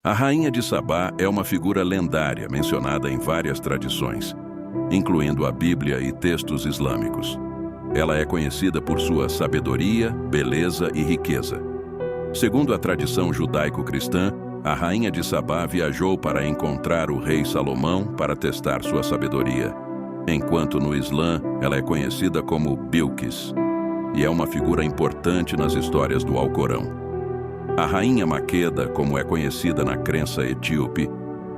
A rainha de Sabá é uma figura lendária mencionada em várias tradições, incluindo a Bíblia e textos islâmicos. Ela é conhecida por sua sabedoria, beleza e riqueza. Segundo a tradição judaico-cristã, a rainha de Sabá viajou para encontrar o rei Salomão para testar sua sabedoria, enquanto no Islã ela é conhecida como Bilquis, e é uma figura importante nas histórias do Alcorão. A rainha Maqueda, como é conhecida na crença etíope,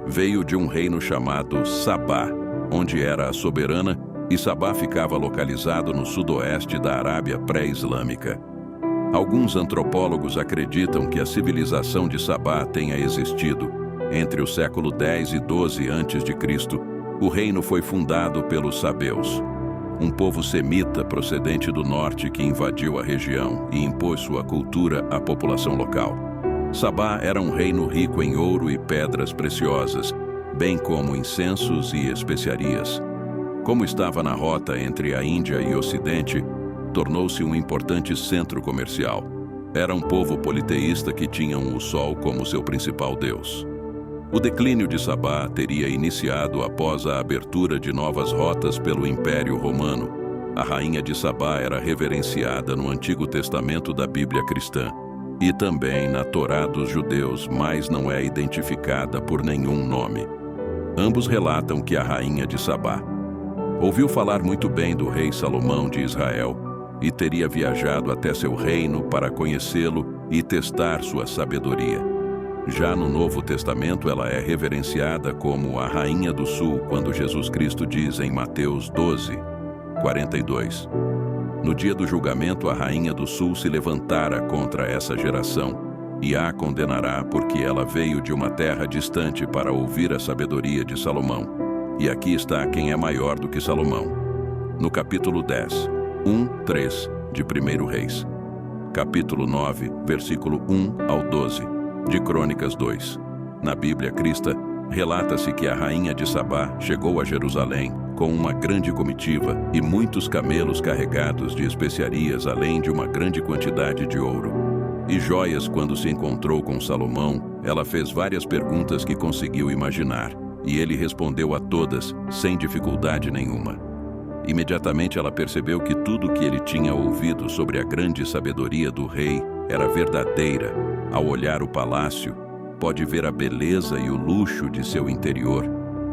veio de um reino chamado Sabá, onde era a soberana, e Sabá ficava localizado no sudoeste da Arábia pré-islâmica. Alguns antropólogos acreditam que a civilização de Sabá tenha existido. Entre o século X e XII a.C., o reino foi fundado pelos sabeus, um povo semita procedente do norte que invadiu a região e impôs sua cultura à população local. Sabá era um reino rico em ouro e pedras preciosas, bem como incensos e especiarias. Como estava na rota entre a Índia e o Ocidente, tornou-se um importante centro comercial. Era um povo politeísta que tinham o sol como seu principal deus. O declínio de Sabá teria iniciado após a abertura de novas rotas pelo Império Romano. A rainha de Sabá era reverenciada no Antigo Testamento da Bíblia cristã e também na Torá dos judeus, mas não é identificada por nenhum nome. Ambos relatam que a rainha de Sabá ouviu falar muito bem do rei Salomão de Israel e teria viajado até seu reino para conhecê-lo e testar sua sabedoria. Já no Novo Testamento, ela é reverenciada como a Rainha do Sul, quando Jesus Cristo diz em Mateus 12, 42: No dia do julgamento, a Rainha do Sul se levantara contra essa geração e a condenará, porque ela veio de uma terra distante para ouvir a sabedoria de Salomão. E aqui está quem é maior do que Salomão. No capítulo 10, 1-3 de 1 Reis. Capítulo 9, versículo 1 ao 12. De Crônicas 2. Na Bíblia cristã, relata-se que a rainha de Sabá chegou a Jerusalém com uma grande comitiva e muitos camelos carregados de especiarias, além de uma grande quantidade de ouro e joias. Quando se encontrou com Salomão, ela fez várias perguntas que conseguiu imaginar, e ele respondeu a todas sem dificuldade nenhuma. Imediatamente ela percebeu que tudo o que ele tinha ouvido sobre a grande sabedoria do rei era verdadeira. Ao olhar o palácio, pode ver a beleza e o luxo de seu interior.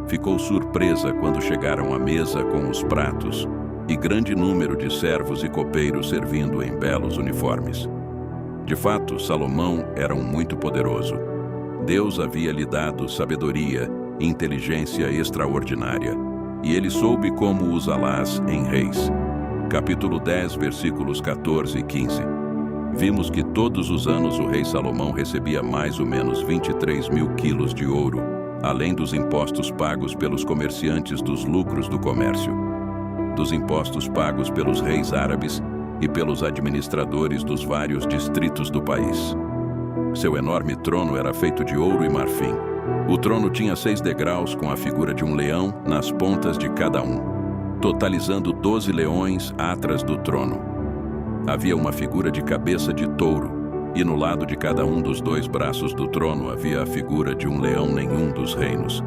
Ficou surpresa quando chegaram à mesa com os pratos e grande número de servos e copeiros servindo em belos uniformes. De fato, Salomão era um muito poderoso. Deus havia lhe dado sabedoria e inteligência extraordinária, e ele soube como usá-las em Reis. Capítulo 10, versículos 14 e 15. Vimos que todos os anos o rei Salomão recebia mais ou menos 23 mil quilos de ouro, além dos impostos pagos pelos comerciantes dos lucros do comércio, dos impostos pagos pelos reis árabes e pelos administradores dos vários distritos do país. Seu enorme trono era feito de ouro e marfim. O trono tinha 6 degraus com a figura de um leão nas pontas de cada um, totalizando 12 leões atrás do trono. Havia uma figura de cabeça de touro, e no lado de cada um dos 2 braços do trono havia a figura de um leão. Nenhum dos reinos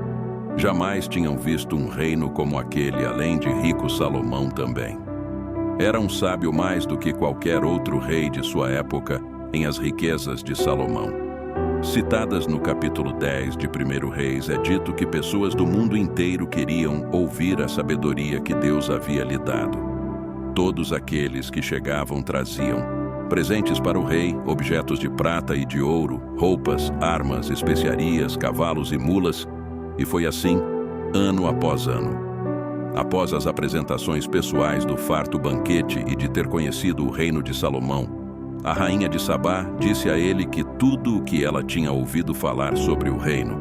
jamais tinham visto um reino como aquele, além de rico Salomão também. Era um sábio mais do que qualquer outro rei de sua época em as riquezas de Salomão. Citadas no capítulo 10 de 1 Reis, é dito que pessoas do mundo inteiro queriam ouvir a sabedoria que Deus havia lhe dado. Todos aqueles que chegavam traziam presentes para o rei, objetos de prata e de ouro, roupas, armas, especiarias, cavalos e mulas, e foi assim, ano após ano. Após as apresentações pessoais do farto banquete e de ter conhecido o reino de Salomão, a rainha de Sabá disse a ele que tudo o que ela tinha ouvido falar sobre o reino,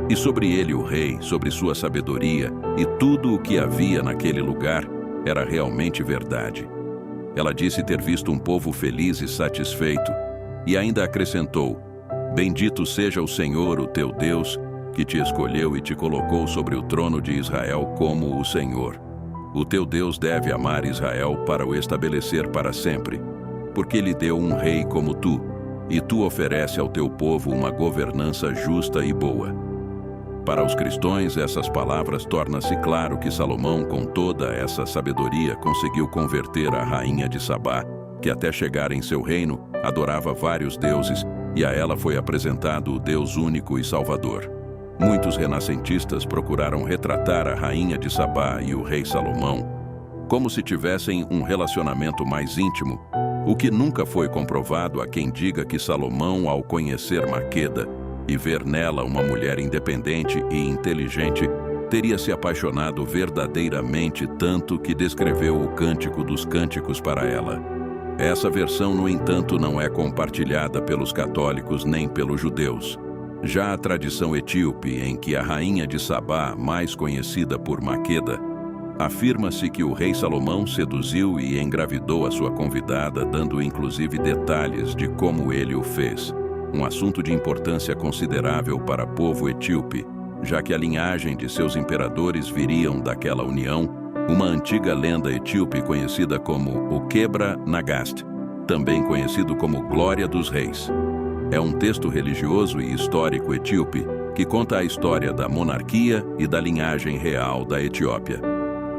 e sobre ele o rei, sobre sua sabedoria, e tudo o que havia naquele lugar, era realmente verdade. Ela disse ter visto um povo feliz e satisfeito, e ainda acrescentou: Bendito seja o Senhor, o teu Deus, que te escolheu e te colocou sobre o trono de Israel como o Senhor. O teu Deus deve amar Israel para o estabelecer para sempre, porque lhe deu um rei como tu, e tu oferece ao teu povo uma governança justa e boa. Para os cristãos, essas palavras torna-se claro que Salomão, com toda essa sabedoria, conseguiu converter a rainha de Sabá, que até chegar em seu reino, adorava vários deuses, e a ela foi apresentado o Deus único e Salvador. Muitos renascentistas procuraram retratar a rainha de Sabá e o rei Salomão como se tivessem um relacionamento mais íntimo, o que nunca foi comprovado a quem diga que Salomão, ao conhecer Maqueda e ver nela uma mulher independente e inteligente, teria se apaixonado verdadeiramente tanto que descreveu o Cântico dos Cânticos para ela. Essa versão, no entanto, não é compartilhada pelos católicos nem pelos judeus. Já a tradição etíope, em que a rainha de Sabá, mais conhecida por Maqueda, afirma-se que o rei Salomão seduziu e engravidou a sua convidada, dando inclusive detalhes de como ele o fez. Um assunto de importância considerável para o povo etíope, já que a linhagem de seus imperadores viriam daquela união, uma antiga lenda etíope conhecida como o Quebra Nagast, também conhecido como Glória dos Reis. É um texto religioso e histórico etíope que conta a história da monarquia e da linhagem real da Etiópia.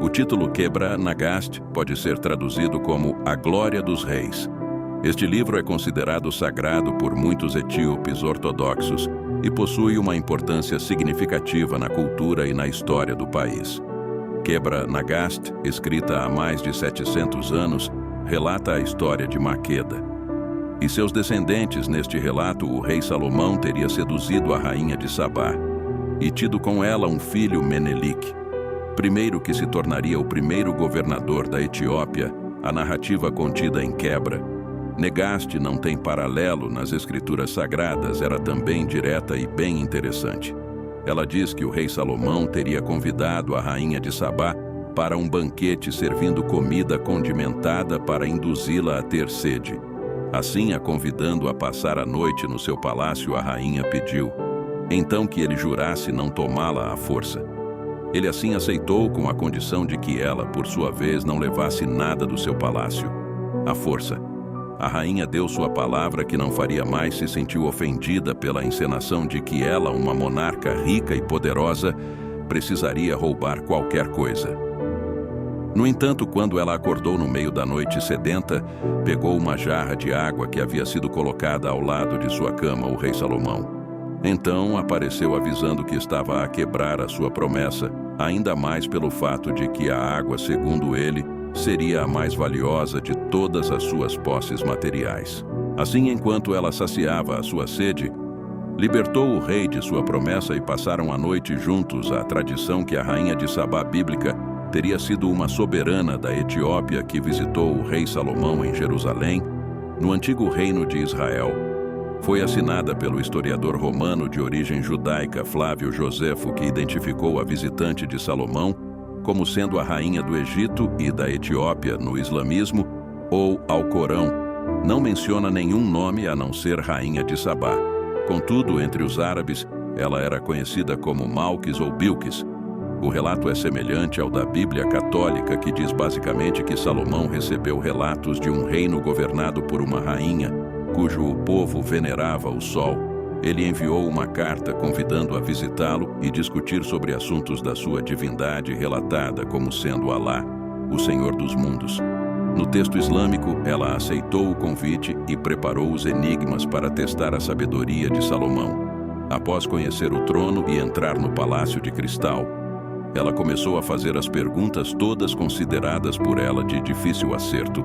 O título Quebra Nagast pode ser traduzido como A Glória dos Reis. Este livro é considerado sagrado por muitos etíopes ortodoxos e possui uma importância significativa na cultura e na história do país. Quebra Nagast, escrita há mais de 700 anos, relata a história de Maqueda. E seus descendentes, neste relato, o rei Salomão teria seduzido a rainha de Sabá e tido com ela um filho, Menelik. Primeiro que se tornaria o primeiro governador da Etiópia, a narrativa contida em Quebra Nagast não tem paralelo nas escrituras sagradas, era também direta e bem interessante. Ela diz que o rei Salomão teria convidado a rainha de Sabá para um banquete servindo comida condimentada para induzi-la a ter sede. Assim, a convidando a passar a noite no seu palácio, a rainha pediu, então, que ele jurasse não tomá-la à força. Ele assim aceitou, com a condição de que ela, por sua vez, não levasse nada do seu palácio à força. A rainha deu sua palavra que não faria mais, se sentiu ofendida pela encenação de que ela, uma monarca rica e poderosa, precisaria roubar qualquer coisa. No entanto, quando ela acordou no meio da noite sedenta, pegou uma jarra de água que havia sido colocada ao lado de sua cama, o rei Salomão. Então apareceu avisando que estava a quebrar a sua promessa, ainda mais pelo fato de que a água, segundo ele, seria a mais valiosa de todas as suas posses materiais. Assim, enquanto ela saciava a sua sede, libertou o rei de sua promessa e passaram a noite juntos. A tradição que a rainha de Sabá bíblica teria sido uma soberana da Etiópia que visitou o rei Salomão em Jerusalém, no antigo reino de Israel. Foi assinada pelo historiador romano de origem judaica Flávio Joséfo, que identificou a visitante de Salomão como sendo a rainha do Egito e da Etiópia no islamismo ou Alcorão. Não menciona nenhum nome a não ser rainha de Sabá. Contudo, entre os árabes, ela era conhecida como Malquis ou Bilquis. O relato é semelhante ao da Bíblia Católica, que diz basicamente que Salomão recebeu relatos de um reino governado por uma rainha, cujo povo venerava o sol. Ele enviou uma carta convidando a visitá-lo e discutir sobre assuntos da sua divindade, relatada como sendo Alá, o Senhor dos mundos. No texto islâmico, ela aceitou o convite e preparou os enigmas para testar a sabedoria de Salomão. Após conhecer o trono e entrar no palácio de cristal, ela começou a fazer as perguntas, todas consideradas por ela de difícil acerto.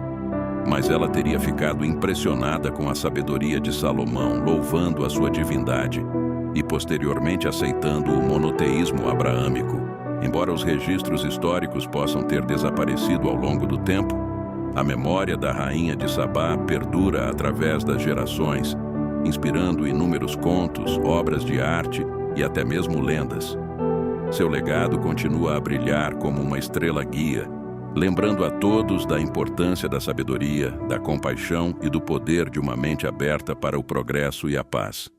Mas ela teria ficado impressionada com a sabedoria de Salomão, louvando a sua divindade e posteriormente aceitando o monoteísmo abraâmico. Embora os registros históricos possam ter desaparecido ao longo do tempo, a memória da rainha de Sabá perdura através das gerações, inspirando inúmeros contos, obras de arte e até mesmo lendas. Seu legado continua a brilhar como uma estrela guia, lembrando a todos da importância da sabedoria, da compaixão e do poder de uma mente aberta para o progresso e a paz.